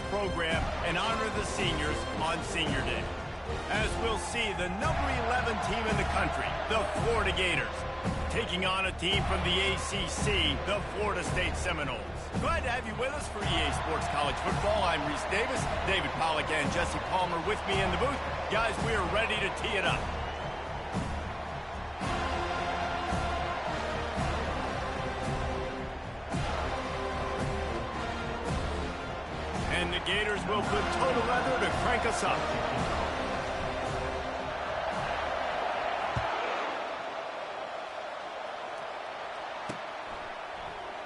program and honor the seniors on Senior Day. As we'll see, the number 11 team in the country, the Florida Gators, taking on a team from the ACC, the Florida State Seminoles. Glad to have you with us for EA Sports College Football. I'm Reese Davis, David Pollack and Jesse Palmer with me in the booth. Guys, we are ready to tee it up. And the Gators will put total leather to crank us up.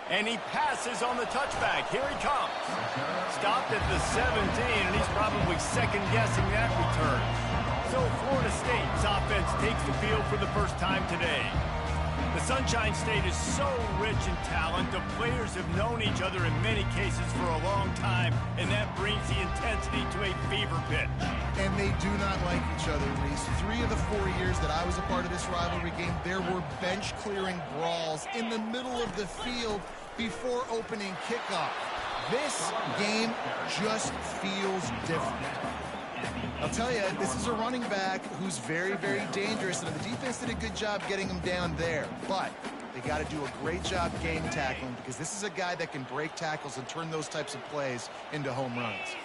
And he passes on the touchback. Here he comes. Stopped at the 17, and he's probably second-guessing that return. So Florida State's offense takes the field for the first time today. The Sunshine State is so rich in talent. The players have known each other in many cases for a long time, and that brings the intensity to a fever pitch. And they do not like each other, Reese. 3 of the 4 years that I was a part of this rivalry game, there were bench-clearing brawls in the middle of the field before opening kickoff. This game just feels different. I'll tell you, this is a running back who's very, very dangerous, and the defense did a good job getting him down there. But they got to do a great job game tackling, because this is a guy that can break tackles and turn those types of plays into home runs.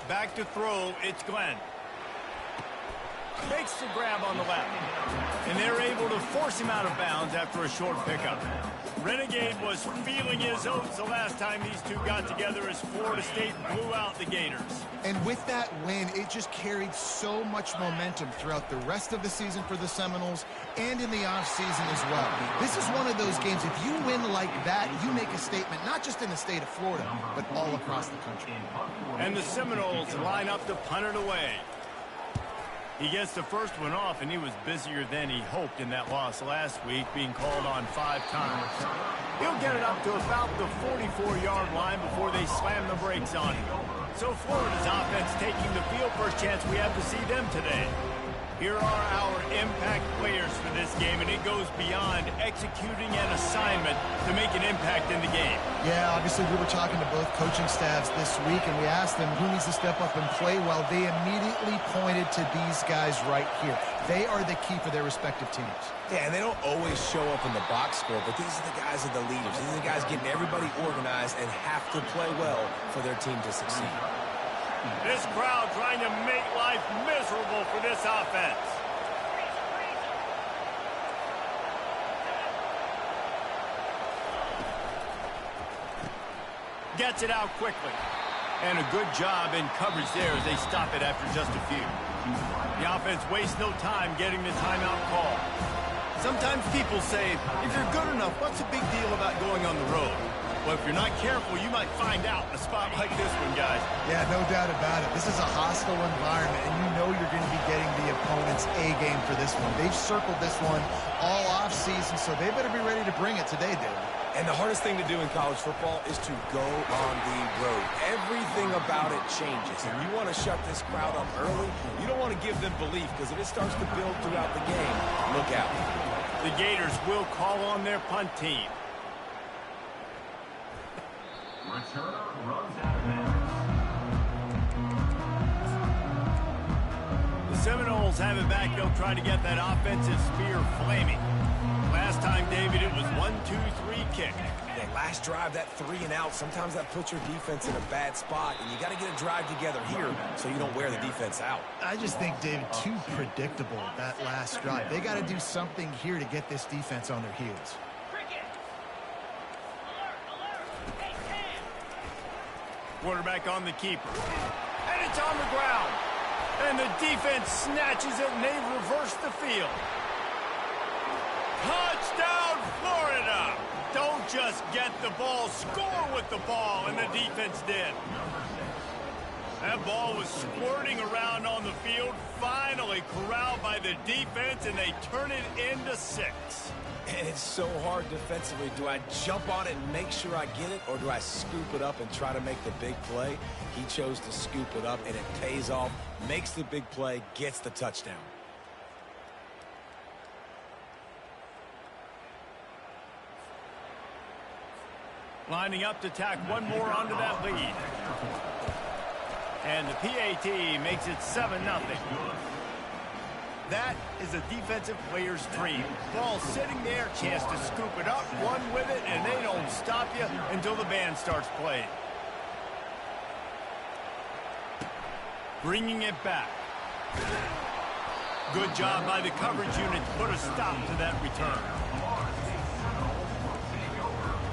Back to throw, it's Glenn. Makes the grab on the left. And they're able to force him out of bounds after a short pickup. Renegade was feeling his oats the last time these two got together as Florida State blew out the Gators. And with that win, it just carried so much momentum throughout the rest of the season for the Seminoles and in the offseason as well. This is one of those games, if you win like that, you make a statement, not just in the state of Florida, but all across the country. And the Seminoles line up to punt it away. He gets the first one off, and he was busier than he hoped in that loss last week, being called on 5 times. He'll get it up to about the 44-yard line before they slam the brakes on him. So Florida's offense taking the field. First chance we have to see them today. Here are our impact players for this game, and it goes beyond executing an assignment to make an impact in the game. Yeah, obviously we were talking to both coaching staffs this week, and we asked them who needs to step up and play well. They immediately pointed to these guys right here. They are the key for their respective teams. Yeah, and they don't always show up in the box score, but these are the guys that are the leaders. These are the guys getting everybody organized and have to play well for their team to succeed. This crowd trying to make life miserable for this offense. Gets it out quickly. And a good job in coverage there as they stop it after just a few. The offense wastes no time getting the timeout call. Sometimes people say, if you're good enough, what's the big deal about going on the road? Well, if you're not careful, you might find out in a spot like this one, guys. Yeah, no doubt about it. This is a hostile environment, and you know you're going to be getting the opponent's A game for this one. They've circled this one all offseason, so they better be ready to bring it today, David. And the hardest thing to do in college football is to go on the road. Everything about it changes, and you want to shut this crowd up early. You don't want to give them belief, because if it starts to build throughout the game, look out. The Gators will call on their punt team. Returner runs out of bounds. The Seminoles have it back. They'll try to get that offensive spear flaming. Last time, David, it was 1-2-3 kick. That last drive, that 3 and out, sometimes that puts your defense in a bad spot, and you got to get a drive together here so you don't wear the defense out. I just think, David, too predictable, that last drive. They got to do something here to get this defense on their heels. Quarterback on the keeper. And it's on the ground. And the defense snatches it, and they reverse the field. Touchdown, Florida! Don't just get the ball, score with the ball, and the defense did. That ball was squirting around on the field, finally corralled by the defense, and they turn it into 6. And it's so hard defensively. Do I jump on it and make sure I get it, or do I scoop it up and try to make the big play? He chose to scoop it up, and it pays off, makes the big play, gets the touchdown. Lining up to tack one more onto that lead. And the PAT makes it 7-0. That is a defensive player's dream. Ball sitting there, chance to scoop it up, run with it, and they don't stop you until the band starts playing. Bringing it back. Good job by the coverage unit to put a stop to that return.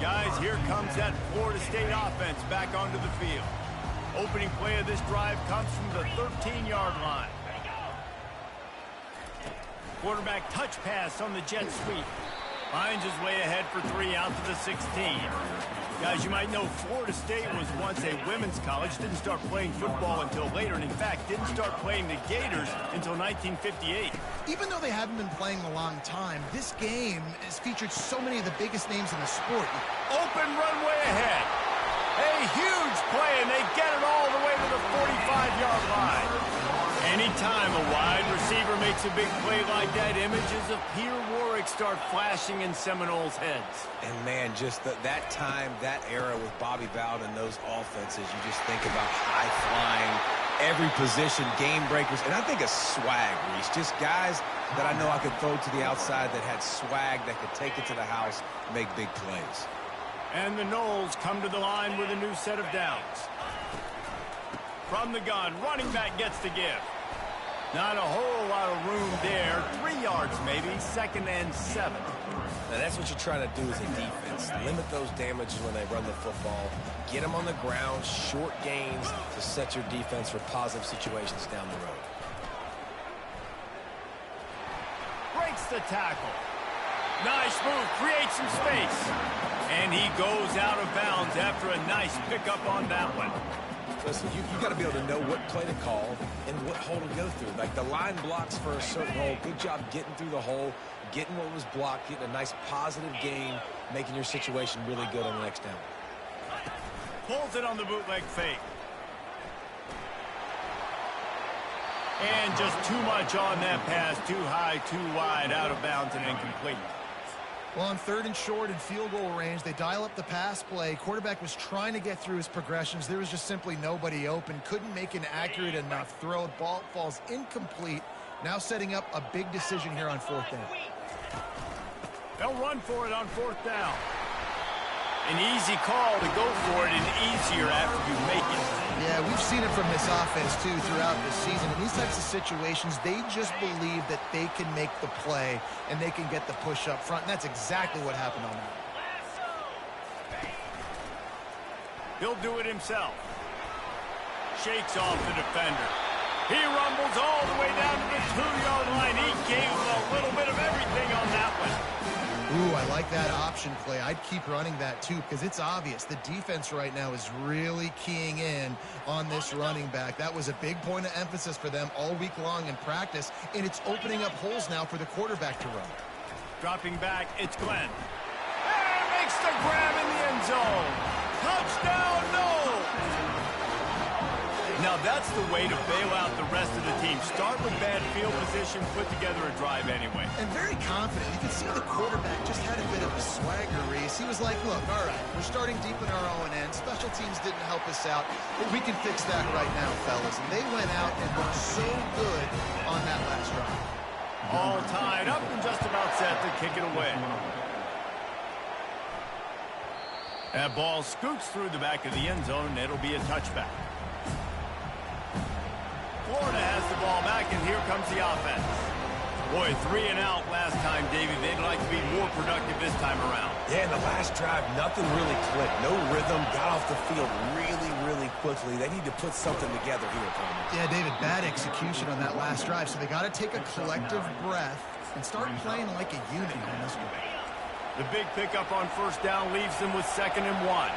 Guys, here comes that Florida State offense back onto the field. Opening play of this drive comes from the 13-yard line. Quarterback touch pass on the jet sweep. Finds his way ahead for 3 out to the 16. Guys, you might know Florida State was once a women's college. Didn't start playing football until later, and in fact, didn't start playing the Gators until 1958. Even though they haven't been playing a long time, this game has featured so many of the biggest names in the sport. Open runway ahead. A huge play, and they get it all the way to the 45-yard line. Anytime a wide receiver makes a big play like that, images of Peter Warwick start flashing in Seminoles' heads. And, man, just that time, that era with Bobby Bowden and those offenses, you just think about high-flying, every position, game breakers, and I think of swag, Reese. Just guys that I know I could throw to the outside that had swag, that could take it to the house, make big plays. And the Noles come to the line with a new set of downs. From the gun, running back gets the give. Not a whole lot of room there. 3 yards maybe, 2nd and 7. Now that's what you're trying to do as a defense. Limit those damages when they run the football. Get them on the ground, short gains to set your defense for positive situations down the road. Breaks the tackle. Nice move, creates some space. And he goes out of bounds after a nice pickup on that one. Listen, you got to be able to know what play to call and what hole to go through. Like the line blocks for a certain hole. Good job getting through the hole, getting what was blocked, getting a nice positive gain, making your situation really good on the next down. Pulls it on the bootleg fake. And just too much on that pass. Too high, too wide, out of bounds, and incomplete. Well, on 3rd and short and field goal range, they dial up the pass play. Quarterback was trying to get through his progressions. There was just simply nobody open. Couldn't make an accurate enough throw. Ball falls incomplete. Now setting up a big decision here on 4th down. They'll run for it on 4th down. An easy call to go for it and easier after you make it. Yeah, we've seen it from this offense, too, throughout this season. In these types of situations, they just believe that they can make the play and they can get the push up front, and that's exactly what happened on that. He'll do it himself. Shakes off the defender. He rumbles all the way down to the 2-yard line. He gave him a little bit of everything on that one. Ooh, I like that option play. I'd keep running that, too, because it's obvious. The defense right now is really keying in on this running back. That was a big point of emphasis for them all week long in practice, and it's opening up holes now for the quarterback to run. Dropping back, it's Glenn. And makes the grab in the end zone. Touchdown, Noles! Now that's the way to bail out the rest of the team. Start with bad field position, put together a drive anyway. And very confident. You can see the quarterback just had a bit of a swagger, Reese. He was like, look, all right, we're starting deep in our own end. Special teams didn't help us out, but we can fix that right now, fellas. And they went out and looked so good on that last drive. All tied up and just about set to kick it away. That ball scoots through the back of the end zone, and it'll be a touchback. Florida has the ball back, and here comes the offense. Boy, 3 and out last time, Davey. They'd like to be more productive this time around. Yeah, in the last drive, nothing really clicked. No rhythm, got off the field really, really quickly. They need to put something together here, Coleman. Yeah, David, bad execution on that last drive, so they got to take a collective breath and start playing like a unit on this one. The big pickup on 1st down leaves them with 2nd and 1.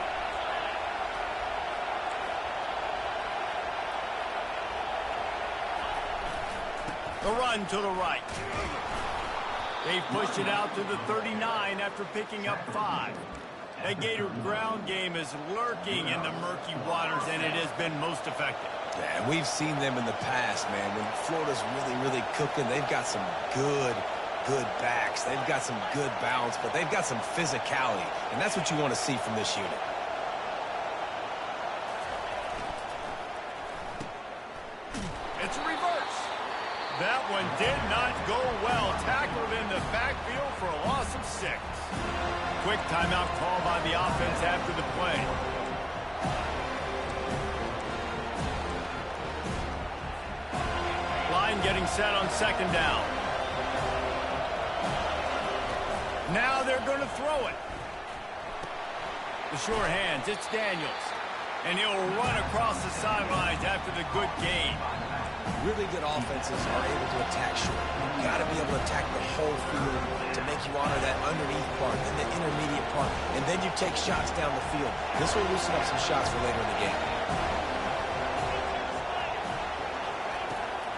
The run to the right. They push it out to the 39 after picking up 5. That Gator ground game is lurking in the murky waters, and it has been most effective. Yeah, and we've seen them in the past, man. When Florida's really, really cooking, they've got some good good backs. They've got some good balance, but they've got some physicality, and that's what you want to see from this unit. It's a reverse. That one did not go well. Tackled in the backfield for a loss of 6. Quick timeout call by the offense after the play. Line getting set on 2nd down. Now they're going to throw it. The sure hands, it's Daniels. And he'll run across the sidelines after the good gain. Really good offenses are able to attack short. You've got to be able to attack the whole field to make you honor that underneath part and the intermediate part, and then you take shots down the field. This will loosen up some shots for later in the game.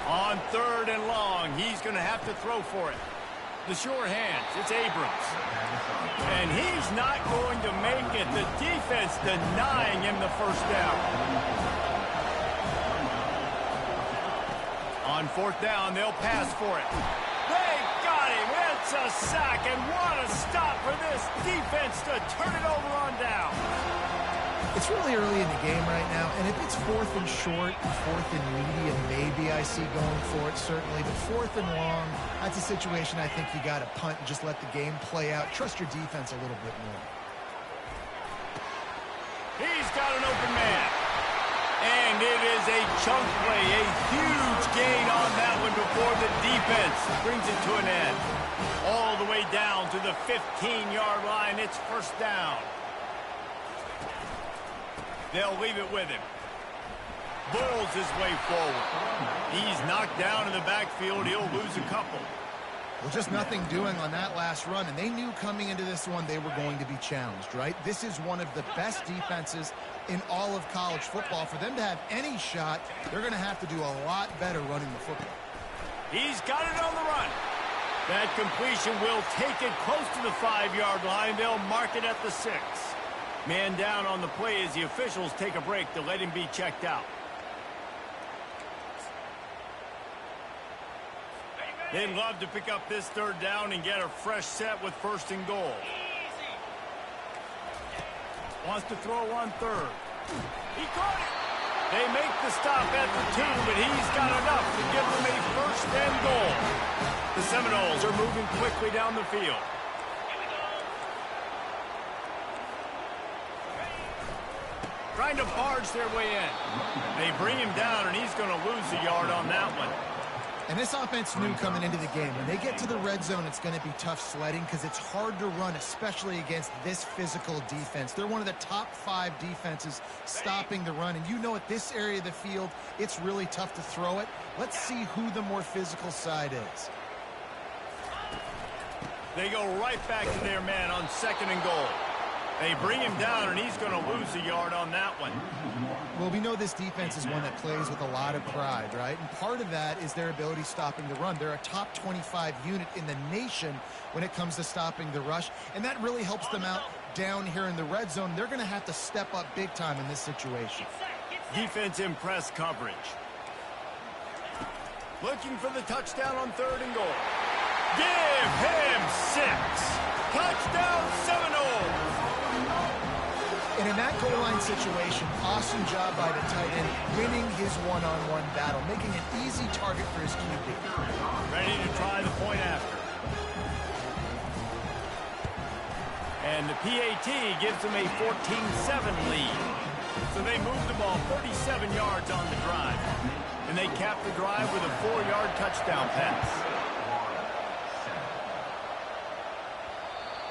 On 3rd and long, he's going to have to throw for it. The sure hands, it's Abrams. And he's not going to make it. The defense denying him the 1st down. On 4th down, they'll pass for it. They got him. It's a sack, and what a stop for this defense to turn it over on down. It's really early in the game right now, and if it's 4th and short, 4th and medium, maybe I see going for it, certainly. But 4th and long, that's a situation I think you got to punt and just let the game play out. Trust your defense a little bit more. He's got an open man. And it is a chunk play, a huge gain on that one before the defense brings it to an end. All the way down to the 15-yard line. It's 1st down. They'll leave it with him. Bulls his way forward. He's knocked down in the backfield. He'll lose a couple. Well, just nothing doing on that last run, and they knew coming into this one they were going to be challenged, right? This is one of the best defenses in all of college football. For them to have any shot, they're going to have to do a lot better running the football. He's got it on the run. That completion will take it close to the 5-yard line. They'll mark it at the 6. Man down on the play as the officials take a break to let him be checked out. They'd love to pick up this 3rd down and get a fresh set with 1st and goal. Wants to throw on 3rd. He caught it. They make the stop at the 2, but he's got enough to give them a 1st and goal. The Seminoles are moving quickly down the field. Trying to barge their way in. They bring him down, and he's going to lose a yard on that one. And this offense knew coming into the game, when they get to the red zone, it's going to be tough sledding because it's hard to run, especially against this physical defense. They're one of the top 5 defenses stopping the run. And you know at this area of the field, it's really tough to throw it. Let's see who the more physical side is. They go right back to their man on 2nd and goal. They bring him down, and he's going to lose a yard on that one. Well, we know this defense is one that plays with a lot of pride, right? And part of that is their ability stopping the run. They're a top 25 unit in the nation when it comes to stopping the rush, and that really helps them out down here in the red zone. They're going to have to step up big time in this situation. Defense in press coverage. Looking for the touchdown on 3rd and goal. Give him 6. Touchdown Seminoles. And in that goal line situation, awesome job by the tight end, winning his one-on-one battle, making an easy target for his QB. Ready to try the point after. And the PAT gives them a 14-7 lead. So they move the ball 37 yards on the drive. And they cap the drive with a 4-yard touchdown pass.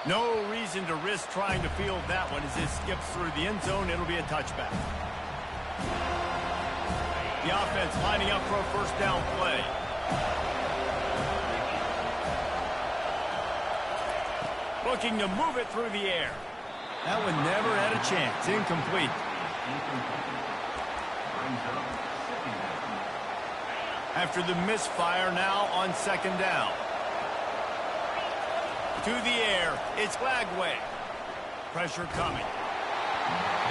No reason to risk trying to field that one as it skips through the end zone. It'll be a touchback. The offense lining up for a 1st down play. Looking to move it through the air. That one never had a chance. Incomplete. After the misfire, now on 2nd down. To the air, it's Lagway. Pressure coming.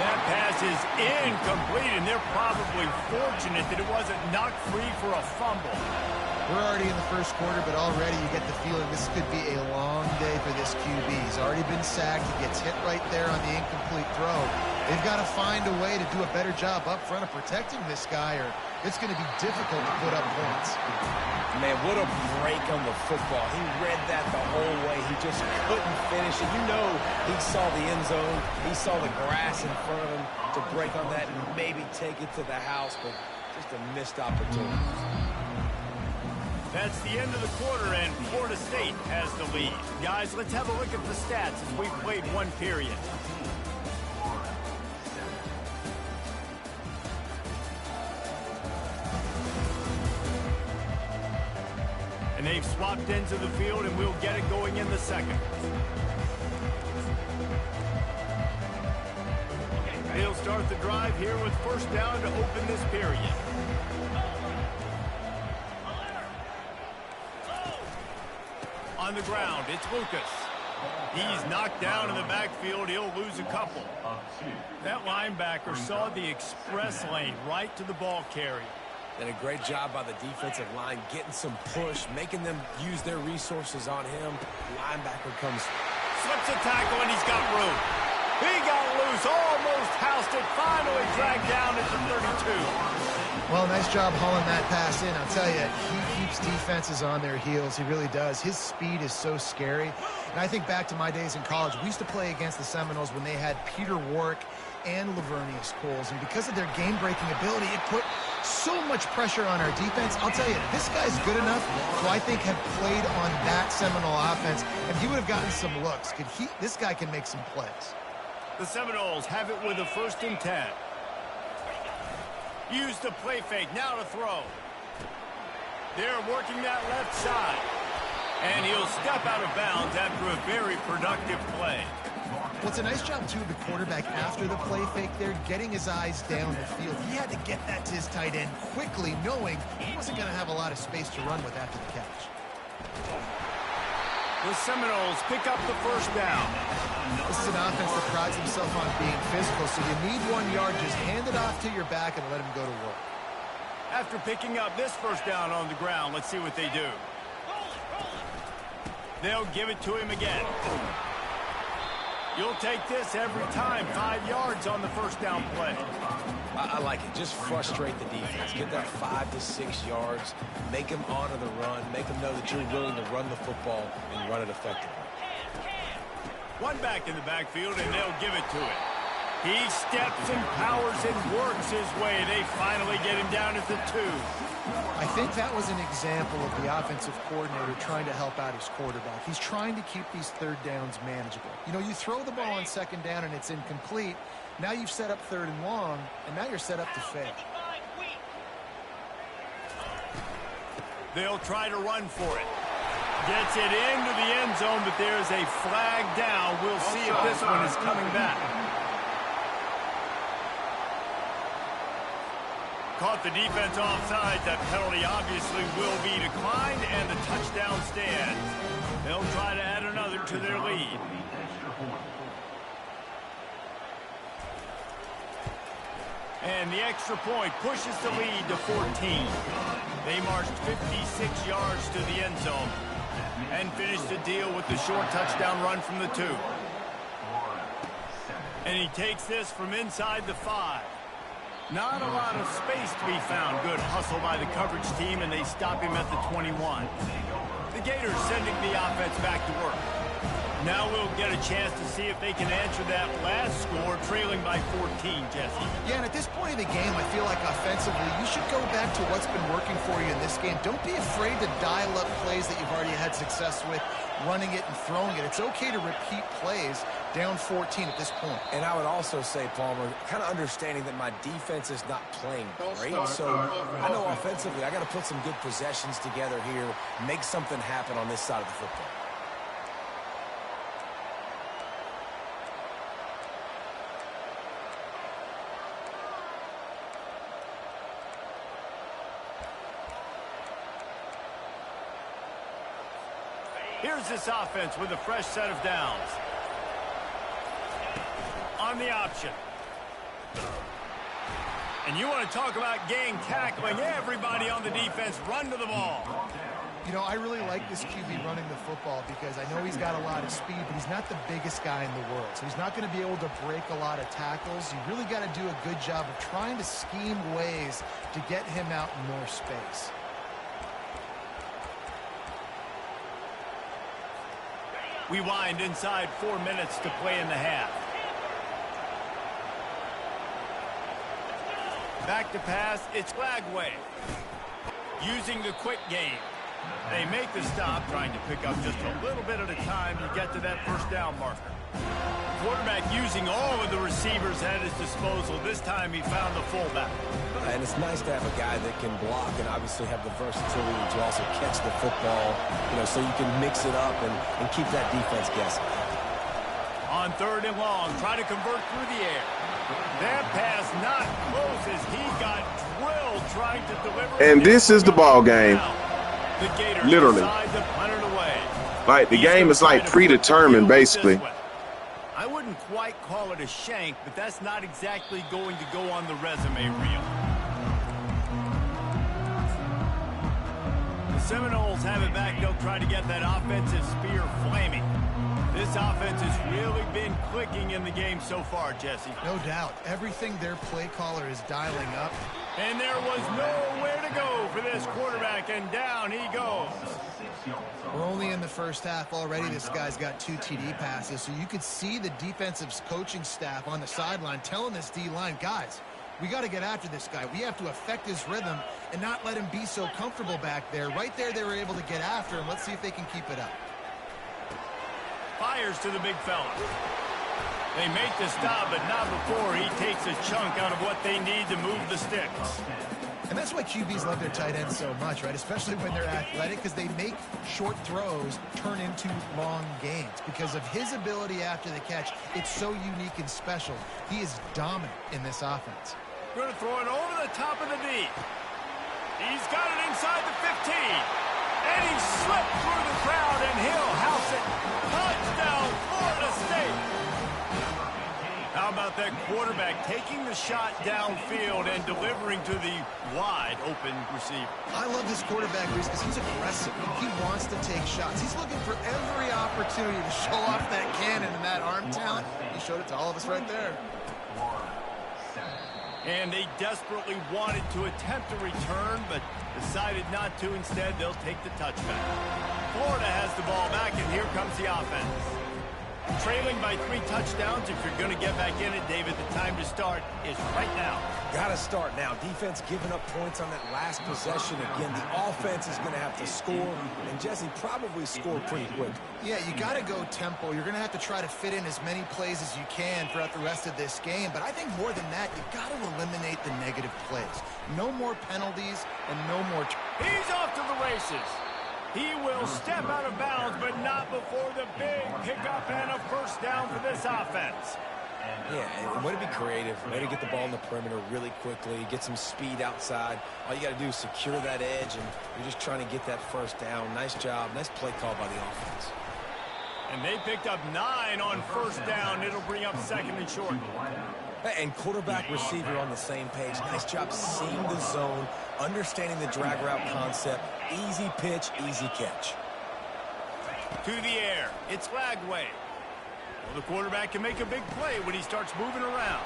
That pass is incomplete, and they're probably fortunate that it wasn't knocked free for a fumble. We're already in the first quarter, but already you get the feeling this could be a long day for this QB. He's already been sacked. He gets hit right there on the incomplete throw. They've got to find a way to do a better job up front of protecting this guy, or it's going to be difficult to put up points. Man, what a break on the football. He read that the whole way. He just couldn't finish it. You know he saw the end zone. He saw the grass in front of him to break on that and maybe take it to the house, but just a missed opportunity. That's the end of the quarter, and Florida State has the lead. Guys, let's have a look at the stats as we've played one period. And they've swapped ends of the field, and we'll get it going in the second. They'll start the drive here with first down to open this period. On the ground, it's Lucas. He's knocked down in the backfield. He'll lose a couple. That linebacker saw the express lane right to the ball carrier. And a great job by the defensive line, getting some push, making them use their resources on him. Linebacker comes. Slips a tackle, and he's got room. He got loose, almost housed it, finally dragged down at the 32. Well, nice job hauling that pass in. I'll tell you, he keeps defenses on their heels. He really does. His speed is so scary. And I think back to my days in college. We used to play against the Seminoles when they had Peter Warrick and Lavernius Coles. And because of their game-breaking ability, it put so much pressure on our defense. I'll tell you, this guy's good enough to, I think, have played on that Seminole offense, and he would have gotten some looks. This guy can make some plays. The Seminoles have it with a 1st and 10. Use the play fake, now to throw. They're working that left side. And he'll step out of bounds after a very productive play. Well, it's a nice job, too, of the quarterback after the play fake there, getting his eyes down the field. He had to get that to his tight end quickly, knowing he wasn't going to have a lot of space to run with after the catch. The Seminoles pick up the first down. This is an offense that prides himself on being physical, so you need 1 yard. Just hand it off to your back and let him go to work. After picking up this first down on the ground, let's see what they do. They'll give it to him again. You'll take this every time. 5 yards on the first down play. I like it. Just frustrate the defense. Get that 5 to 6 yards. Make them honor the run. Make them know that you're willing to run the football and run it effectively. One back in the backfield, and they'll give it to him. He steps and powers and works his way. They finally get him down at the 2. I think that was an example of the offensive coordinator trying to help out his quarterback. He's trying to keep these 3rd downs manageable. You know, you throw the ball on 2nd down and it's incomplete. Now you've set up 3rd and long, and now you're set up to fail. They'll try to run for it. Gets it into the end zone, but there's a flag down. We'll see if this one is coming back. Caught the defense offside. That penalty obviously will be declined, and the touchdown stands. They'll try to add another to their lead. And the extra point pushes the lead to 14. They marched 56 yards to the end zone and finished the deal with the short touchdown run from the 2. And he takes this from inside the 5. Not a lot of space to be found. Good hustle by the coverage team, and they stop him at the 21. The Gators sending the offense back to work. Now we'll get a chance to see if they can answer that last score, trailing by 14, Jesse. Yeah, and at this point of the game, I feel like offensively, you should go back to what's been working for you in this game. Don't be afraid to dial up plays that you've already had success with, running it and throwing it. It's okay to repeat plays down 14 at this point. And I would also say, Palmer, kind of understanding that my defense is not playing great. So I know offensively, I got to put some good possessions together here, make something happen on this side of the football. Here's this offense with a fresh set of downs. On the option. And you want to talk about gang tackling. Everybody on the defense run to the ball. You know, I really like this QB running the football because I know he's got a lot of speed, but he's not the biggest guy in the world. So he's not going to be able to break a lot of tackles. You really got to do a good job of trying to scheme ways to get him out in more space. We wind inside 4 minutes to play in the half. Back to pass, it's Lagway. Using the quick game. They make the stop, trying to pick up just a little bit at a time to get to that first down marker. Quarterback using all of the receivers at his disposal. This time he found the fullback. And it's nice to have a guy that can block and obviously have the versatility to also catch the football, so you can mix it up and keep that defense guessing. On 3rd and long, try to convert through the air. That pass not close as he got drilled trying to deliver. And this is the ball game. The Gators literally. decide to punt it away. Like, the game is like predetermined, basically. I wouldn't quite call it a shank, but that's not exactly going to go on the resume reel. The Seminoles have it back. They'll try to get that offensive spear flaming. This offense has really been clicking in the game so far, Jesse. No doubt. Everything their play caller is dialing up. And there was nowhere to go for this quarterback, and down he goes. We're only in the first half already. This guy's got 2 TD passes, so you could see the defensive coaching staff on the sideline telling this D-line, guys, we got to get after this guy. We have to affect his rhythm and not let him be so comfortable back there. Right there, they were able to get after him. Let's see if they can keep it up. Fires to the big fella. They make the stop, but not before he takes a chunk out of what they need to move the sticks. And that's why QBs love their tight ends so much, right? Especially when they're athletic, because they make short throws turn into long gains. Because of his ability after the catch, it's so unique and special. He is dominant in this offense. Going to throw it over the top of the D. He's got it inside the 15. And he slipped through the crowd, and he'll house it. Touchdown, Florida State. How about that quarterback taking the shot downfield and delivering to the wide-open receiver? I love this quarterback because he's aggressive. He wants to take shots. He's looking for every opportunity to show off that cannon and that arm talent. He showed it to all of us right there. And they desperately wanted to attempt a return, but decided not to. Instead, they'll take the touchback. Florida has the ball back, and here comes the offense. Trailing by 3 touchdowns. If you're going to get back in it, David, the time to start is right now. Got to start now. Defense giving up points on that last possession. Again, the offense is going to have to score, and Jesse probably scored pretty quick. Yeah, you got to go tempo. You're going to have to try to fit in as many plays as you can throughout the rest of this game. But I think more than that, you got to eliminate the negative plays. No more penalties and no more. He's off to the races. He will step out of bounds, but not before the big pickup and a first down for this offense. Yeah, and way to be creative, way to get the ball in the perimeter really quickly, get some speed outside. All you got to do is secure that edge, and you're just trying to get that first down. Nice job. Nice play call by the offense. And they picked up 9 on first down. It'll bring up 2nd and short. And quarterback receiver on the same page. Nice job seeing the zone, understanding the drag route concept. Easy pitch, easy catch. To the air. It's Lagway. Well, the quarterback can make a big play when he starts moving around.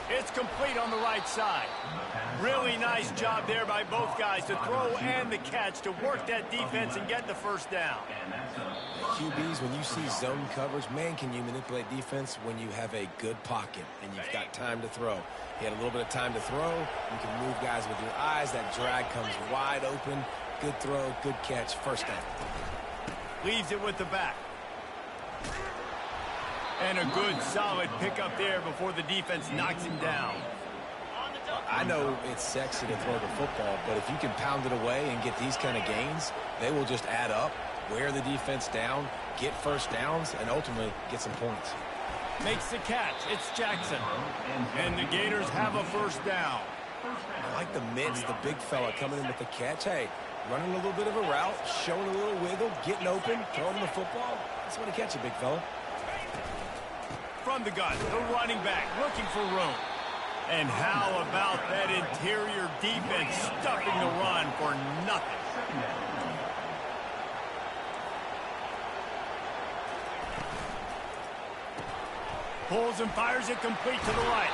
It's complete on the right side. Really nice job there by both guys to throw and the catch to work that defense and get the first down. QBs, when you see zone coverage, man, can you manipulate defense when you have a good pocket and you've got time to throw. He had a little bit of time to throw. You can move guys with your eyes. That drag comes wide open. Good throw, good catch, first down. Leaves it with the back. And a good, solid pickup there before the defense knocks him down. I know it's sexy to throw the football, but if you can pound it away and get these kind of gains, they will just add up, wear the defense down, get first downs, and ultimately get some points. Makes the catch. It's Jackson. And the Gators have a first down. I like the mitts, the big fella coming in with the catch. Hey, running a little bit of a route, showing a little wiggle, getting open, throwing the football. That's when he catch a big fella. From the gun, the running back looking for room. And how about that interior defense stuffing the run for nothing? Pulls and fires it complete to the right.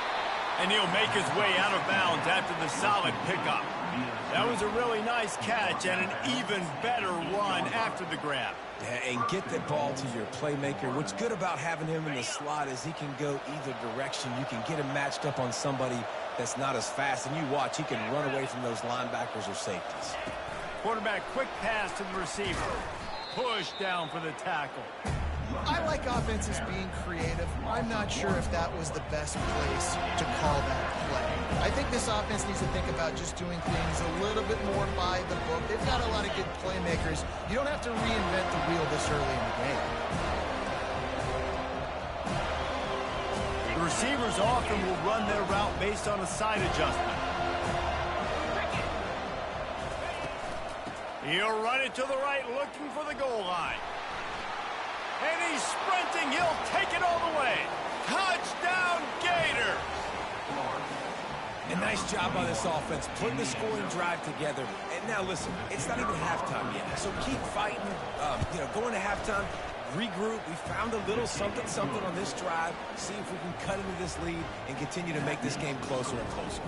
And he'll make his way out of bounds after the solid pickup. That was a really nice catch and an even better run after the grab. Yeah, and get the ball to your playmaker. What's good about having him in the slot is he can go either direction. You can get him matched up on somebody that's not as fast, and you watch, he can run away from those linebackers or safeties. Quarterback, quick pass to the receiver. Push down for the tackle. I like offenses being creative. I'm not sure if that was the best place to call that play. I think this offense needs to think about just doing things a little bit more by the book. They've got a lot of good playmakers. You don't have to reinvent the wheel this early in the game. The receivers often will run their route based on a side adjustment. He'll run it to the right, looking for the goal line. And he's sprinting. He'll take it all the way. Touchdown, Gator! A nice job by this offense, putting the scoring drive together. And now listen, it's not even halftime yet, so keep fighting. Going to halftime, regroup. We found a little something on this drive. See if we can cut into this lead and continue to make this game closer and closer.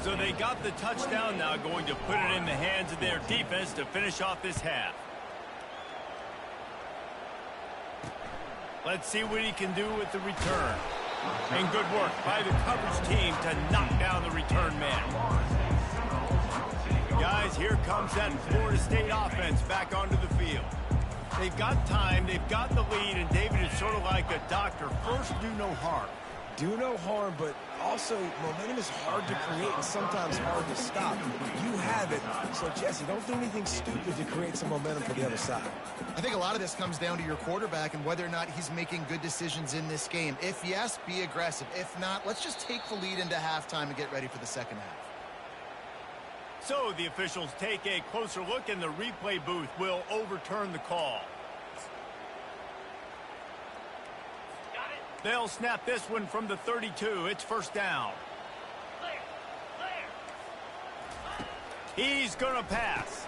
So they got the touchdown now, going to put it in the hands of their defense to finish off this half. Let's see what he can do with the return. And good work by the coverage team to knock down the return man. Guys, here comes that Florida State offense back onto the field. They've got time, they've got the lead, and David is sort of like a doctor. First, do no harm. Do no harm, but also momentum is hard to create and sometimes hard to stop. You have it, so Jesse, don't do anything stupid to create some momentum for the other side. I think a lot of this comes down to your quarterback and whether or not he's making good decisions in this game. If yes, be aggressive. If not, let's just take the lead into halftime and get ready for the second half. So the officials take a closer look, and the replay booth will overturn the call. They'll snap this one from the 32. It's first down. He's going to pass.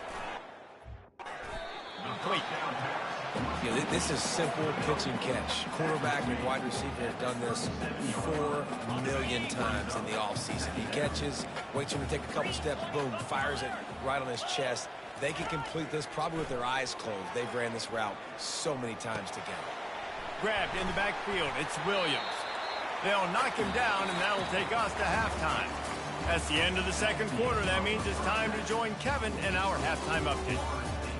Complete. This is simple pitch and catch. Quarterback and wide receiver have done this 4 million times in the offseason. He catches, waits for him to take a couple steps, boom, fires it right on his chest. They can complete this probably with their eyes closed. They've ran this route so many times together. Grabbed in the backfield. It's Williams. They'll knock him down, and that'll take us to halftime. That's the end of the second quarter. That means it's time to join Kevin in our halftime update.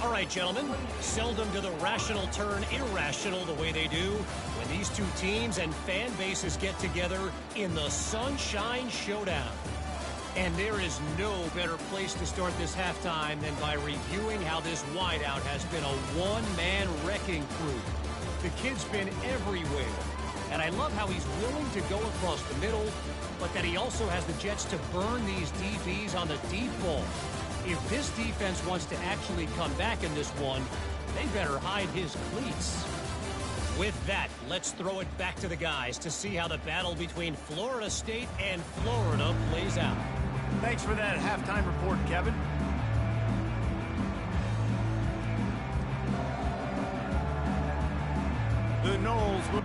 All right, gentlemen. Seldom do the rational turn irrational the way they do when these two teams and fan bases get together in the Sunshine Showdown. And there is no better place to start this halftime than by reviewing how this wideout has been a one-man wrecking crew. The kid's been everywhere, and I love how he's willing to go across the middle, but that he also has the jets to burn these DBs on the deep ball. If this defense wants to actually come back in this one, they better hide his cleats. With that, let's throw it back to the guys to see how the battle between Florida State and Florida plays out. Thanks for that halftime report, Kevin. The Noles will...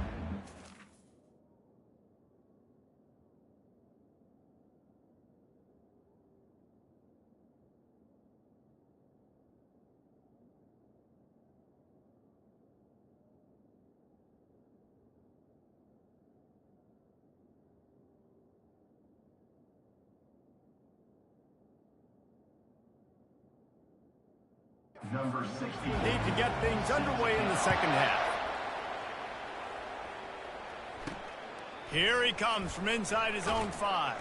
Number 60. Need to get things underway in the second half. Here he comes from inside his own 5.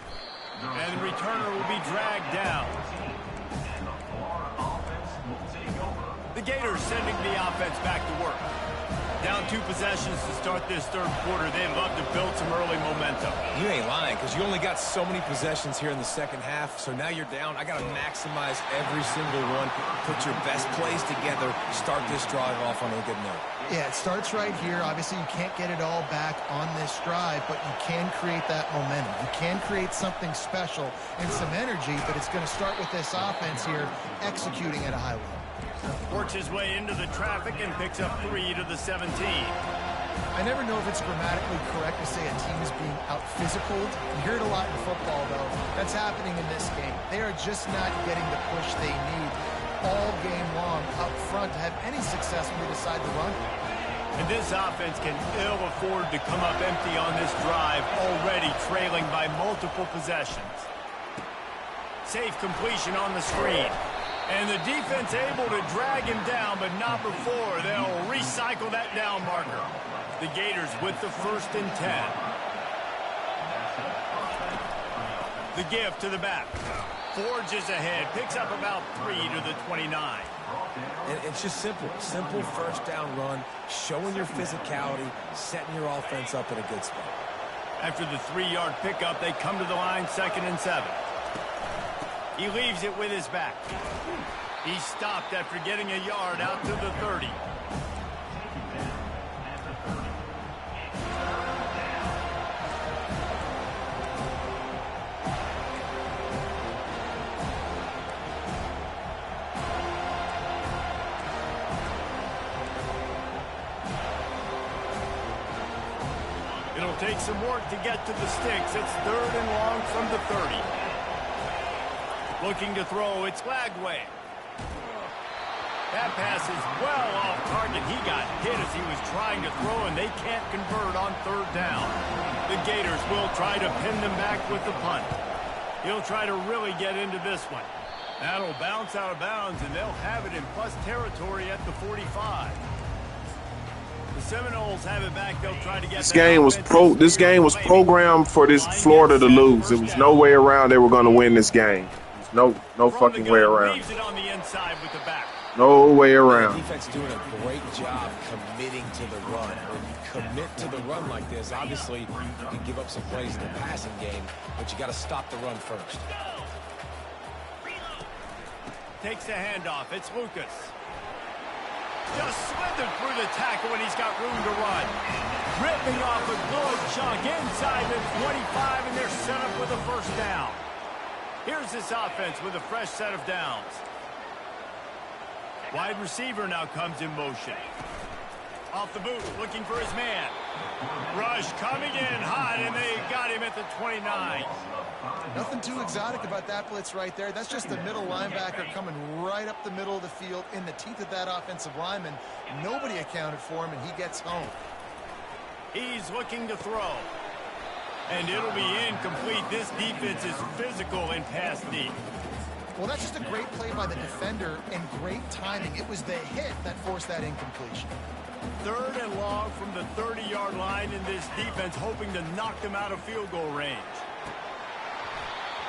And the returner will be dragged down. And the Florida offense will take over. The Gators sending the offense back to work. Down 2 possessions to start this third quarter. They'd love to build some early momentum. You ain't lying, because you only got so many possessions here in the second half, so now you're down. I got to maximize every single one. Put your best plays together. Start this drive off on a good note. Yeah, it starts right here. Obviously, you can't get it all back on this drive, but you can create that momentum. You can create something special and some energy, but it's going to start with this offense here executing at a high level. Works his way into the traffic and picks up 3 to the 17. I never know if it's grammatically correct to say a team is being out-physicaled. You hear it a lot in football, though. That's happening in this game. They are just not getting the push they need all game long up front to have any success when they decide to run. And this offense can ill afford to come up empty on this drive, already trailing by multiple possessions. Safe completion on the screen. And the defense able to drag him down, but not before they'll recycle that down marker. The Gators with the 1st and 10. The give to the back. Forges ahead. Picks up about 3 to the 29. And it's just simple. Simple first down run, showing your physicality, setting your offense up in a good spot. After the 3-yard pickup, they come to the line 2nd and 7. He leaves it with his back. He stopped after getting a yard out to the 30. It'll take some work to get to the sticks. It's 3rd and long from the 30. Looking to throw, it's Lagway. That pass is well off target. He got hit as he was trying to throw, and they can't convert on 3rd down. The Gators will try to pin them back with the punt. He'll try to really get into this one. That'll bounce out of bounds, and they'll have it in plus territory at the 45. The Seminoles have it back. They'll try to get This game was programmed for this Florida to lose. There was no way around they were going to win this game. No fucking way around. No way around. The defense doing a great job committing to the run. When you commit to the run like this, obviously you can give up some plays in the passing game, but you got to stop the run first. Takes the handoff. It's Lucas. Just slithered through the tackle when he's got room to run. Ripping off a good chunk inside the 25, and they're set up with a 1st down. Here's this offense with a fresh set of downs. Wide receiver now comes in motion. Off the boot, looking for his man. Rush coming in hot, and they got him at the 29. Nothing too exotic about that blitz right there. That's just a middle linebacker coming right up the middle of the field in the teeth of that offensive lineman. Nobody accounted for him, and he gets home. He's looking to throw. And it'll be incomplete. This defense is physical and pass deep. Well, that's just a great play by the defender and great timing. It was the hit that forced that incompletion. 3rd and long from the 30-yard line in this defense, hoping to knock them out of field goal range.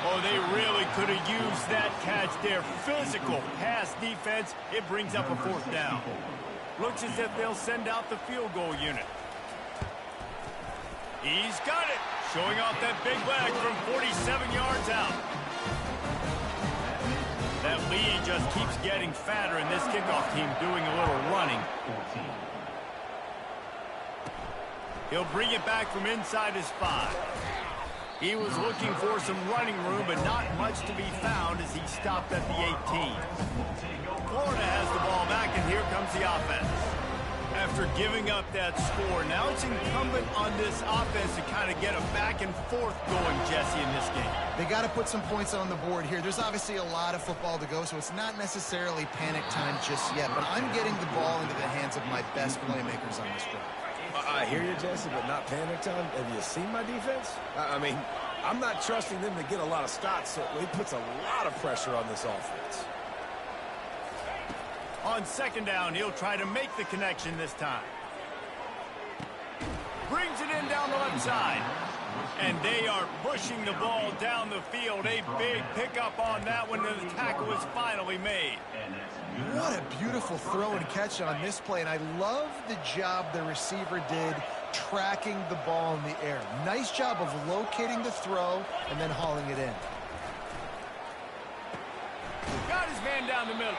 Oh, they really could have used that catch there. Physical pass defense. It brings up a 4th down. Looks as if they'll send out the field goal unit. He's got it. Showing off that big leg from 47 yards out. That lead just keeps getting fatter, and this kickoff team doing a little running. He'll bring it back from inside his 5. He was looking for some running room, but not much to be found as he stopped at the 18. Florida has the ball back, and here comes the offense. After giving up that score, now it's incumbent on this offense to kind of get a back and forth going, Jesse, in this game. They got to put some points on the board here. There's obviously a lot of football to go, so it's not necessarily panic time just yet, but I'm getting the ball into the hands of my best playmakers on this drive. I hear you, Jesse, but not panic time. Have you seen my defense? I mean, I'm not trusting them to get a lot of stops, so it puts a lot of pressure on this offense. On 2nd down, he'll try to make the connection this time. Brings it in down the left side. And they are pushing the ball down the field. A big pickup on that one, and the tackle is finally made. What a beautiful throw and catch on this play, and I love the job the receiver did tracking the ball in the air. Nice job of locating the throw and then hauling it in. Got his man down the middle.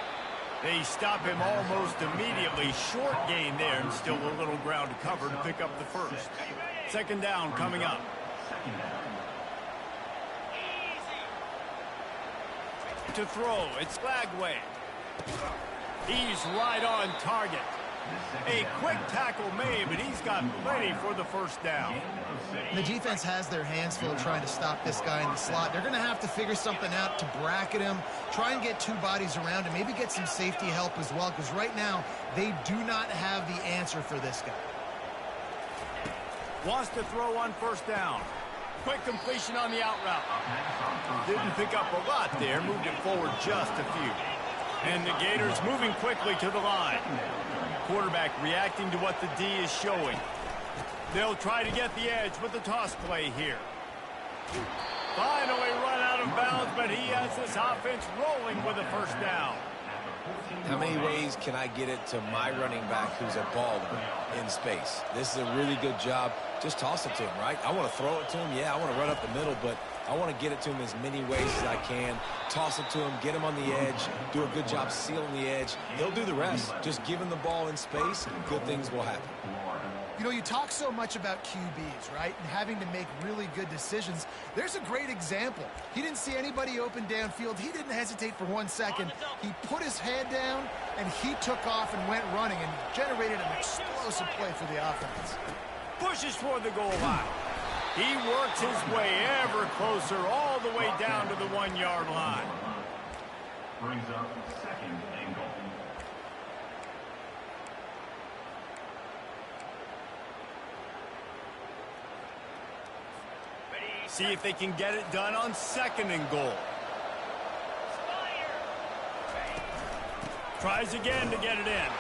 They stop him almost immediately. Short gain there, and still a little ground to cover to pick up the 1st. 2nd down coming up. To throw, it's Lagway. He's right on target. A quick tackle made, but he's got plenty for the first down. The defense has their hands full trying to stop this guy in the slot. They're going to have to figure something out to bracket him, try and get two bodies around him, maybe get some safety help as well, because right now they do not have the answer for this guy. Wants to throw on first down. Quick completion on the out route. Didn't pick up a lot there, moved it forward just a few. And the Gators moving quickly to the line. Quarterback reacting to what the D is showing. They'll try to get the edge with the toss play here. Finally run out of bounds, but he has this offense rolling with a first down. How many ways can I get it to my running back who's a baller in space? This is a really good job. Just toss it to him, right? I want to throw it to him. Yeah, I want to run up the middle, but I want to get it to him as many ways as I can. Toss it to him, get him on the edge, do a good job sealing the edge. He'll do the rest. Just give him the ball in space, good things will happen. You know, you talk so much about QBs, right? And having to make really good decisions. There's a great example. He didn't see anybody open downfield. He didn't hesitate for 1 second. He put his head down, and he took off and went running and generated an explosive play for the offense. Pushes toward the goal line. He works his way ever closer all the way down to the 1 yard line. Brings up second and goal. See if they can get it done on second and goal. Tries again to get it in.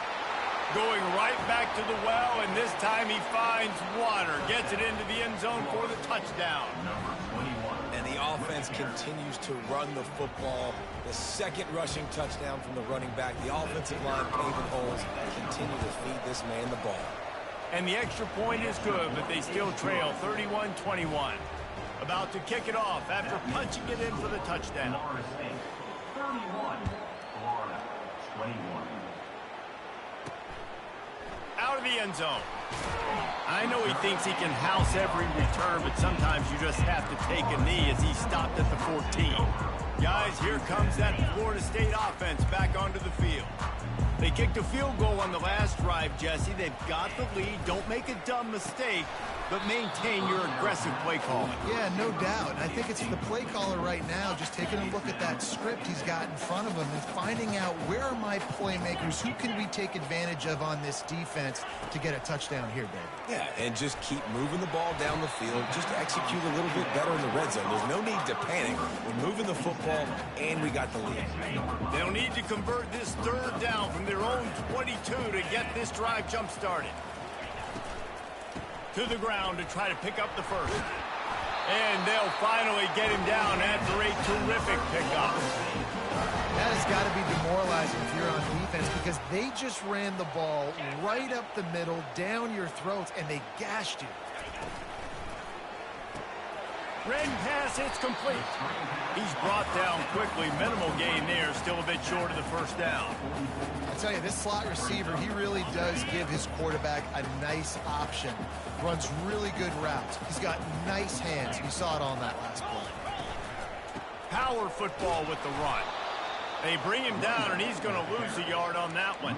Going right back to the well, and this time he finds water. Gets it into the end zone for the touchdown. Number 21. And the offense continues to run the football. The second rushing touchdown from the running back. The offensive line paving holes. Continue to feed this man the ball. And the extra point is good, but they still trail 31-21. About to kick it off after punching it in for the touchdown. Florida State 31. Florida 21. Out of the end zone. I know he thinks he can house every return, but sometimes you just have to take a knee as he stopped at the 14. Guys, here comes that Florida State offense back onto the field. They kicked a field goal on the last drive, Jesse. They've got the lead. Don't make a dumb mistake, but maintain your aggressive play calling. Yeah, no doubt. I think it's the play caller right now just taking a look at that script he's got in front of him and finding out where are my playmakers, who can we take advantage of on this defense to get a touchdown here, baby. Yeah, and just keep moving the ball down the field. Just execute a little bit better in the red zone. There's no need to panic. We're moving the football, and we got the lead. They'll need to convert this third down from their own 22 to get this drive jump-started. To the ground to try to pick up the first. And they'll finally get him down after a terrific pickup. That has got to be demoralizing if you're on defense because they just ran the ball right up the middle, down your throats, and they gashed you. Red pass, it's complete. He's brought down quickly. Minimal gain there, still a bit short of the first down. I tell you, this slot receiver, he really does give his quarterback a nice option. Runs really good routes. He's got nice hands. You saw it on that last play. Power football with the run. They bring him down, and he's going to lose a yard on that one.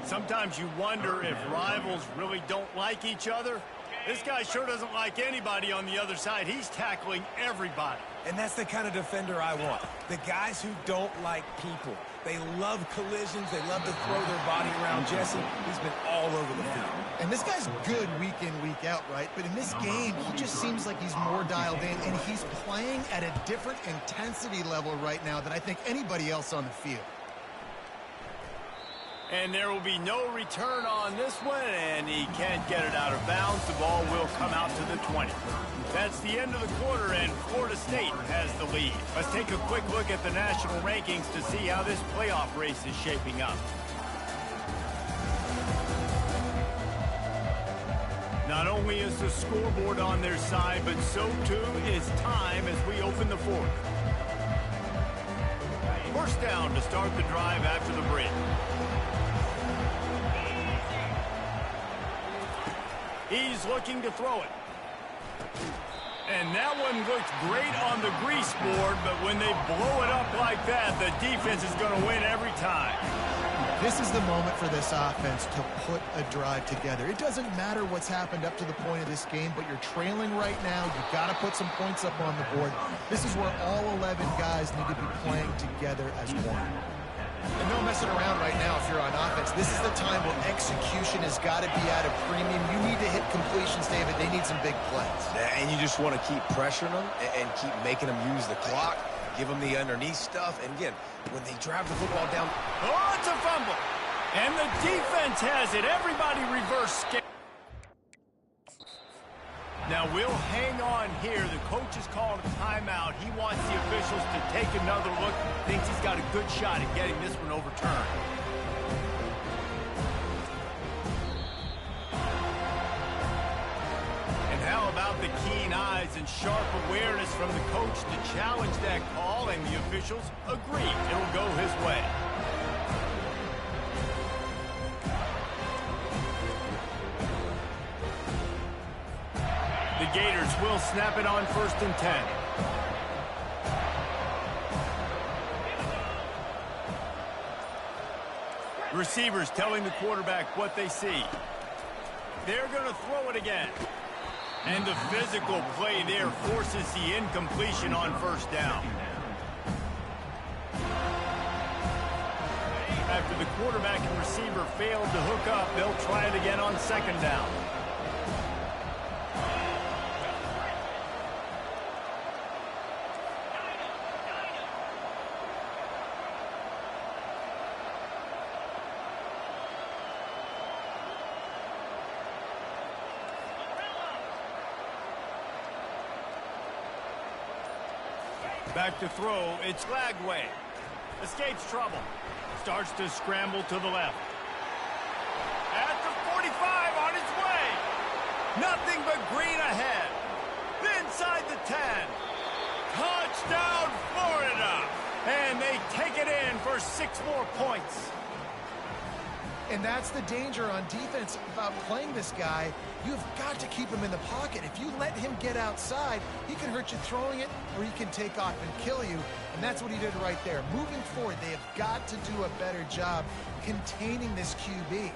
Sometimes you wonder if rivals really don't like each other. This guy sure doesn't like anybody on the other side. He's tackling everybody. And that's the kind of defender I want. The guys who don't like people. They love collisions. They love to throw their body around. Jesse, he's been all over the field. And this guy's good week in, week out, right? But in this game, he just seems like he's more dialed in, and he's playing at a different intensity level right now than I think anybody else on the field. And there will be no return on this one, and he can't get it out of bounds. The ball will come out to the 20. That's the end of the quarter, and Florida State has the lead. Let's take a quick look at the national rankings to see how this playoff race is shaping up. Not only is the scoreboard on their side, but so too is time as we open the fourth. First down to start the drive after the break. He's looking to throw it. And that one looked great on the grease board, but when they blow it up like that, the defense is going to win every time. This is the moment for this offense to put a drive together. It doesn't matter what's happened up to the point of this game, but you're trailing right now. You've got to put some points up on the board. This is where all 11 guys need to be playing together as one. And no messing around right now if you're on offense. This is the time where execution has got to be at a premium. You need to hit completions, David. They need some big plays. And you just want to keep pressuring them and keep making them use the clock. Give them the underneath stuff. And again, when they drive the football down. Oh, it's a fumble. And the defense has it. Everybody reverse skate. Now we'll hang on here. The coach has called a timeout. He wants the officials to take another look. Thinks he's got a good shot at getting this one overturned. And how about the keen eyes and sharp awareness from the coach to challenge that call, and the officials agree. It'll go his way. The Gators will snap it on 1st and 10. Receivers telling the quarterback what they see. They're going to throw it again. And the physical play there forces the incompletion on 1st down. After the quarterback and receiver failed to hook up, they'll try it again on 2nd down. Back to throw, it's Lagway. Escapes trouble. Starts to scramble to the left. At the 45, on his way. Nothing but green ahead. Inside the 10. Touchdown, Florida. And they take it in for 6 more points. And that's the danger on defense about playing this guy. You've got to keep him in the pocket. If you let him get outside, he can hurt you throwing it, or he can take off and kill you. And that's what he did right there. Moving forward, they have got to do a better job containing this QB.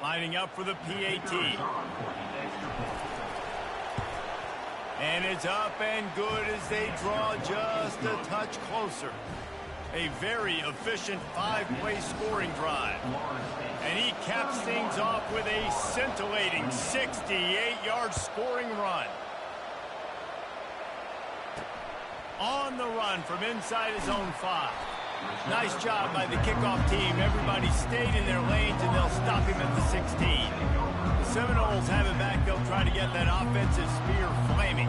Lining up for the PAT. And it's up and good as they draw just a touch closer. A very efficient 5-play scoring drive. And he caps things off with a scintillating 68-yard scoring run. On the run from inside his own 5. Nice job by the kickoff team. Everybody stayed in their lanes, and they'll stop him at the 16. The Seminoles have it back. They'll try to get that offensive spear flaming.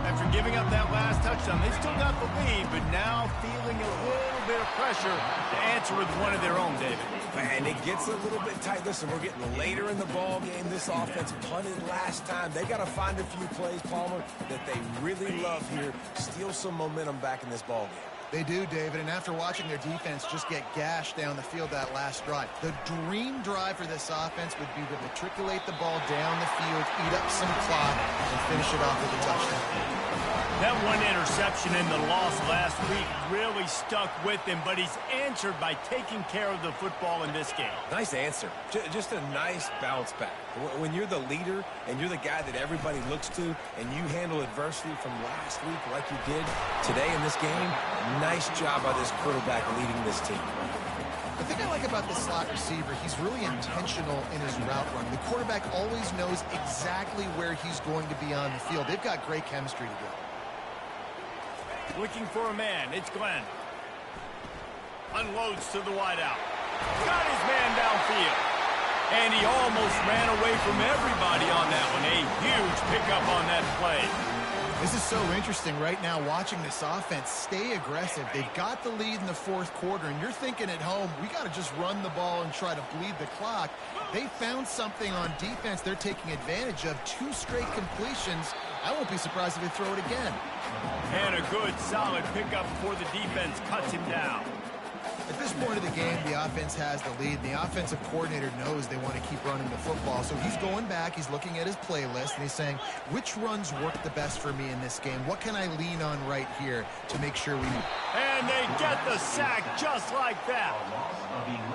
After giving up that last touchdown, they still got the lead, but now feeling a little bit of pressure to answer with one of their own, David. And it gets a little bit tight. Listen, we're getting later in the ball game. This offense punted last time. They got to find a few plays, Palmer, that they really love here. Steal some momentum back in this ball game. They do, David, and after watching their defense just get gashed down the field that last drive, the dream drive for this offense would be to matriculate the ball down the field, eat up some clock, and finish it off with a touchdown. That one interception in the loss last week really stuck with him, but he's answered by taking care of the football in this game. Nice answer. Just a nice bounce back. When you're the leader and you're the guy that everybody looks to and you handle adversity from last week like you did today in this game, nice job by this quarterback leading this team. The thing I like about this slot receiver, he's really intentional in his route run. The quarterback always knows exactly where he's going to be on the field. They've got great chemistry together. Looking for a man, it's Glenn. Unloads to the wideout. Got his man downfield. And he almost ran away from everybody on that one. A huge pickup on that play. This is so interesting right now watching this offense stay aggressive. They've got the lead in the 4th quarter, and you're thinking at home, we got to just run the ball and try to bleed the clock. They found something on defense they're taking advantage of. 2 straight completions. I won't be surprised if they throw it again. And a good, solid pickup before the defense cuts him down. At this point of the game, the offense has the lead. The offensive coordinator knows they want to keep running the football. So he's going back, he's looking at his playlist, and he's saying, which runs work the best for me in this game? What can I lean on right here to make sure we... And they get the sack just like that.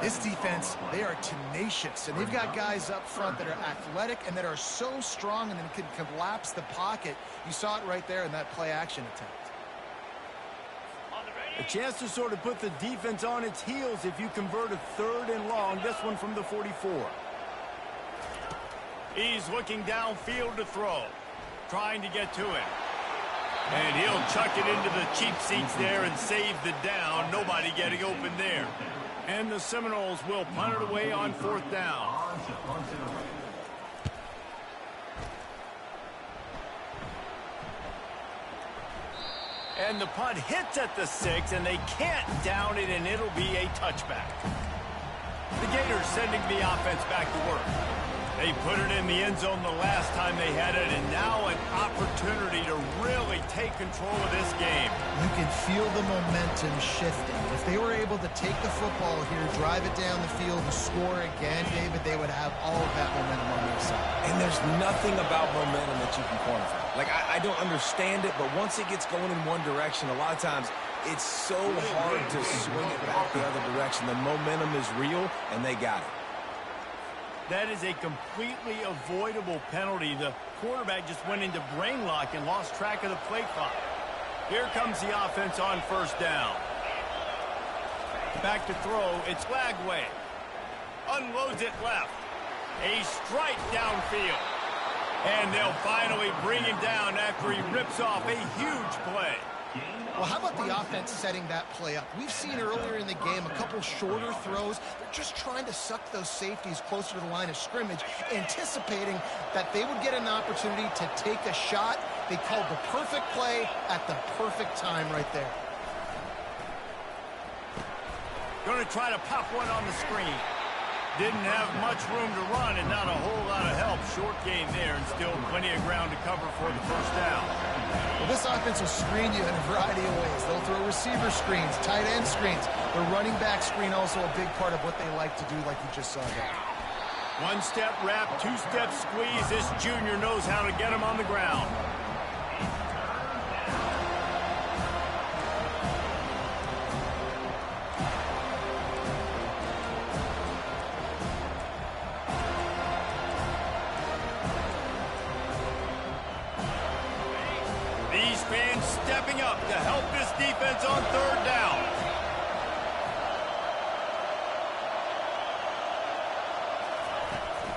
This defense, they are tenacious, and they've got guys up front that are athletic and that are so strong and then can collapse the pocket. You saw it right there in that play-action attempt. A chance to sort of put the defense on its heels if you convert a 3rd and long. This one from the 44. He's looking downfield to throw, trying to get to it. And he'll chuck it into the cheap seats there and save the down. Nobody getting open there. And the Seminoles will punt it away on 4th down. And the punt hits at the 6, and they can't down it, and it'll be a touchback. The Gators sending the offense back to work. They put it in the end zone the last time they had it, and now an opportunity to really take control of this game. You can feel the momentum shifting. If they were able to take the football here, drive it down the field, and score again, David, they would have all of that momentum on their side. And there's nothing about momentum that you can quantify. Like, I don't understand it, but once it gets going in one direction, a lot of times it's so hard to swing it back the other direction. The momentum is real, and they got it. That is a completely avoidable penalty. The quarterback just went into brain lock and lost track of the play clock. Here comes the offense on 1st down. Back to throw. It's Lagway. Unloads it left. A strike downfield. And they'll finally bring him down after he rips off a huge play. Well, how about the offense setting that play up? We've seen earlier in the game a couple shorter throws. They're just trying to suck those safeties closer to the line of scrimmage, anticipating that they would get an opportunity to take a shot. They called the perfect play at the perfect time right there. Going to try to pop one on the screen. Didn't have much room to run and not a whole lot of help. Short gain there and still plenty of ground to cover for the 1st down. Well, this offense will screen you in a variety of ways. They'll throw receiver screens, tight end screens. The running back screen also a big part of what they like to do, like you just saw there. 1-step wrap, 2-step squeeze. This junior knows how to get him on the ground. Fans stepping up to help this defense on 3rd down.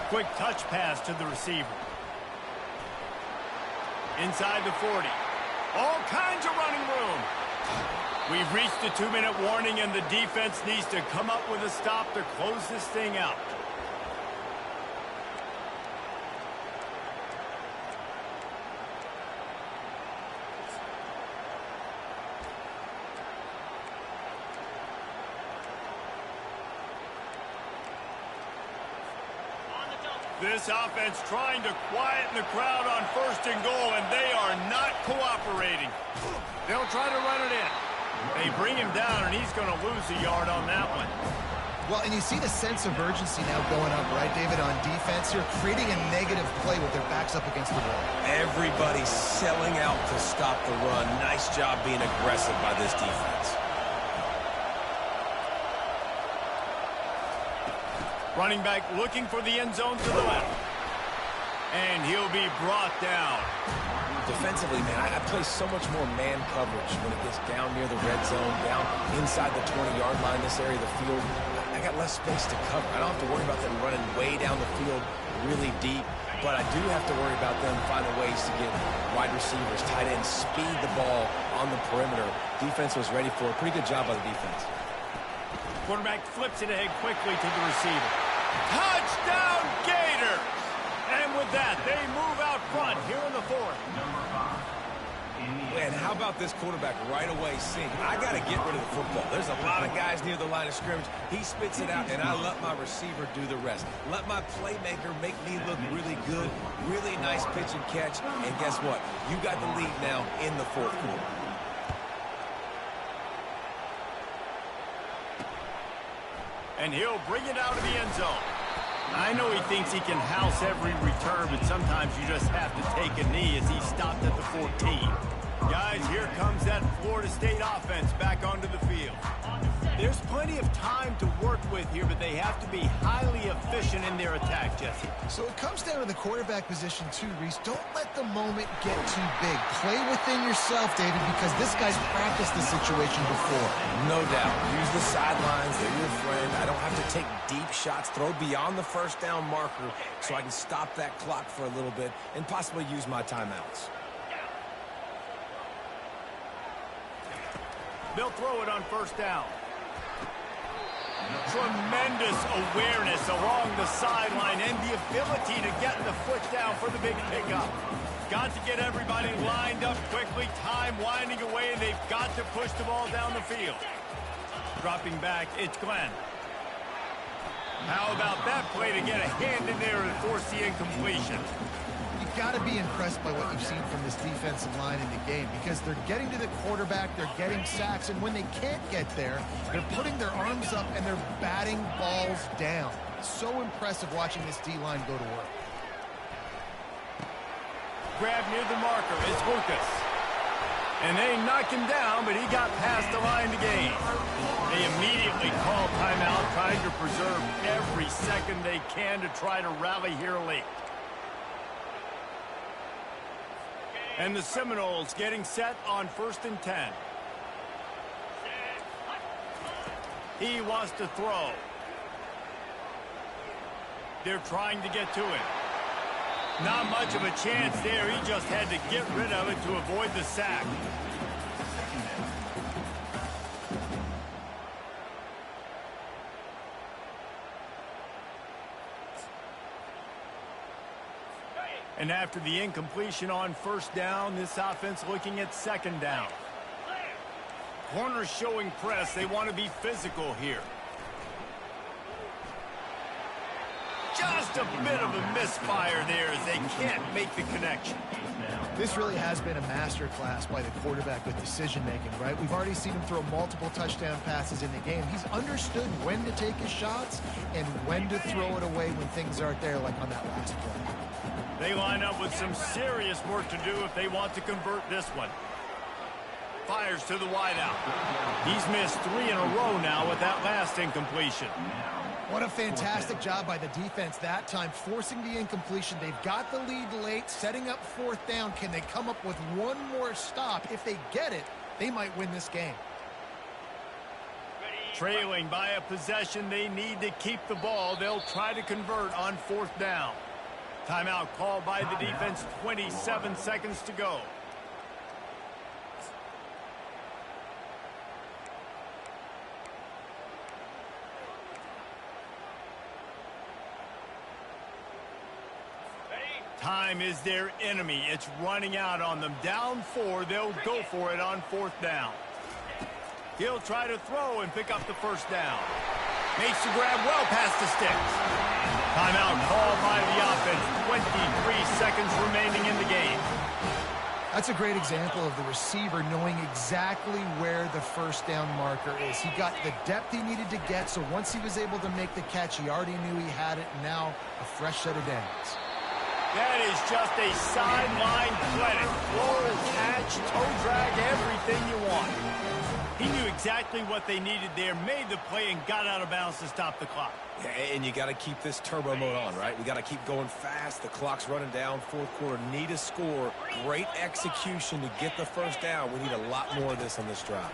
Quick touch pass to the receiver. Inside the 40. All kinds of running room. We've reached the 2-minute warning, and the defense needs to come up with a stop to close this thing out. This offense trying to quieten the crowd on 1st and goal, and they are not cooperating. They'll try to run it in. They bring him down, and he's going to lose a yard on that one. Well, and you see the sense of urgency now going up, right, David, on defense here, creating a negative play with their backs up against the wall. Everybody's selling out to stop the run. Nice job being aggressive by this defense. Running back looking for the end zone to the left. And he'll be brought down. Defensively, man, I play so much more man coverage when it gets down near the red zone, down inside the 20-yard line, this area of the field. I got less space to cover. I don't have to worry about them running way down the field really deep, but I do have to worry about them finding ways to get wide receivers, tight ends, speed the ball on the perimeter. Defense was ready for it. Pretty good job by the defense. Quarterback flips it ahead quickly to the receiver. Touchdown, Gators! And with that, they move out front here in the 4th. And how about this quarterback right away seeing, I got to get rid of the football. There's a lot of guys near the line of scrimmage. He spits it out, and I let my receiver do the rest. Let my playmaker make me look really good, really nice pitch and catch. And guess what? You got the lead now in the 4th quarter. And he'll bring it out of the end zone. I know he thinks he can house every return, but sometimes you just have to take a knee as he stopped at the 14. Guys, here comes that Florida State offense back onto the field. There's plenty of time to work with here, but they have to be highly efficient in their attack, Jesse. So it comes down to the quarterback position too, Reese. Don't let the moment get too big. Play within yourself, David, because this guy's practiced the situation before. No doubt. Use the sidelines. They're your friend. I don't have to take deep shots. Throw beyond the first down marker so I can stop that clock for a little bit and possibly use my timeouts. They'll throw it on first down. Tremendous awareness along the sideline and the ability to get the foot down for the big pickup. Got to get everybody lined up quickly. Time winding away, and they've got to push the ball down the field. Dropping back, it's Glenn. How about that play to get a hand in there and force the incompletion? You've got to be impressed by what you've seen from this defensive line in the game because they're getting to the quarterback, they're getting sacks, and when they can't get there, they're putting their arms up and they're batting balls down. So impressive watching this D-line go to work. Grab near the marker, it's Lucas. And they knock him down, but he got past the line to gain. They immediately call timeout, trying to preserve every second they can to try to rally here late. And the Seminoles getting set on 1st and 10. He wants to throw. They're trying to get to him. Not much of a chance there. He just had to get rid of it to avoid the sack. And after the incompletion on first down, this offense looking at second down. Corners showing press. They want to be physical here. Just a bit of a misfire there as they can't make the connection. This really has been a masterclass by the quarterback with decision-making, right? We've already seen him throw multiple touchdown passes in the game. He's understood when to take his shots and when to throw it away when things aren't there, like on that last play. They line up with some serious work to do if they want to convert this one. Fires to the wideout. He's missed 3 in a row now with that last incompletion. What a fantastic job by the defense that time, forcing the incompletion. They've got the lead late, setting up 4th down. Can they come up with one more stop? If they get it, they might win this game. Trailing by a possession, they need to keep the ball. They'll try to convert on 4th down. Timeout called by the defense, 27 seconds to go. Time is their enemy. It's running out on them. Down 4, they'll go for it on 4th down. He'll try to throw and pick up the first down. Makes the grab well past the sticks. Timeout called by the offense. 23 seconds remaining in the game. That's a great example of the receiver knowing exactly where the first down marker is. He got the depth he needed to get, so once he was able to make the catch, he already knew he had it, and now a fresh set of downs. That is just a sideline clinic. Roll, catch, toe drag, everything you want. He knew exactly what they needed there, made the play, and got out of bounds to stop the clock. Yeah, and you got to keep this turbo mode on, right? We got to keep going fast. The clock's running down. 4th quarter, need a score. Great execution to get the first down. We need a lot more of this on this drive.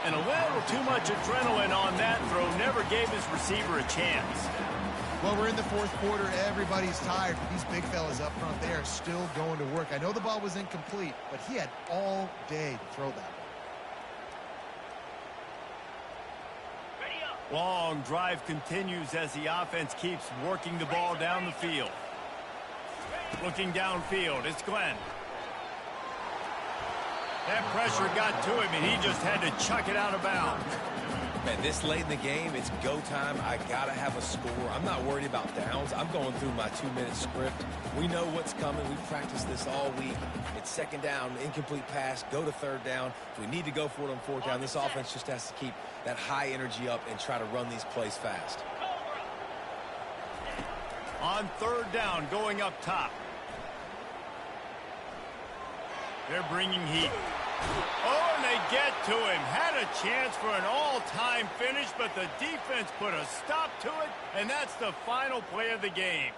And a little too much adrenaline on that throw. Never gave his receiver a chance. Well, we're in the 4th quarter. Everybody's tired, but these big fellas up front, they are still going to work. I know the ball was incomplete, but he had all day to throw that one. Long drive continues as the offense keeps working the ball down the field. Looking downfield, it's Glenn. That pressure got to him, and he just had to chuck it out of bounds. Man, this late in the game, it's go time. I got to have a score. I'm not worried about downs. I'm going through my 2-minute script. We know what's coming. We've practiced this all week. It's second down, incomplete pass, go to third down. If we need to go for it on fourth down, this offense just has to keep that high energy up and try to run these plays fast. On third down, going up top. They're bringing heat. Oh, and they get to him. Had a chance for an all-time finish, but the defense put a stop to it, and that's the final play of the game.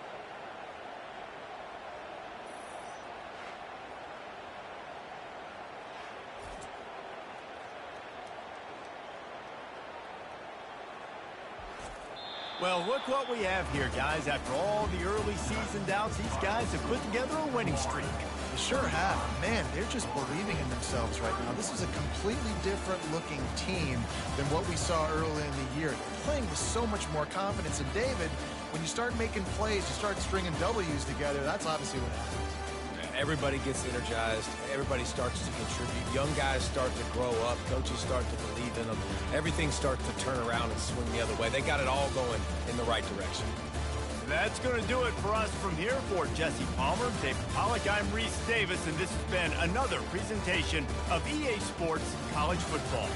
Well, look what we have here, guys. After all the early season doubts, these guys have put together a winning streak. They sure have. Man, they're just believing in themselves right now. This is a completely different looking team than what we saw early in the year. They're playing with so much more confidence. And David, when you start making plays, you start stringing W's together, that's obviously what happens. Everybody gets energized. Everybody starts to contribute. Young guys start to grow up. Coaches start to believe in them. Everything starts to turn around and swing the other way. They got it all going in the right direction. That's going to do it for us from here. For Jesse Palmer, David Pollack, I'm Reese Davis, and this has been another presentation of EA Sports College Football.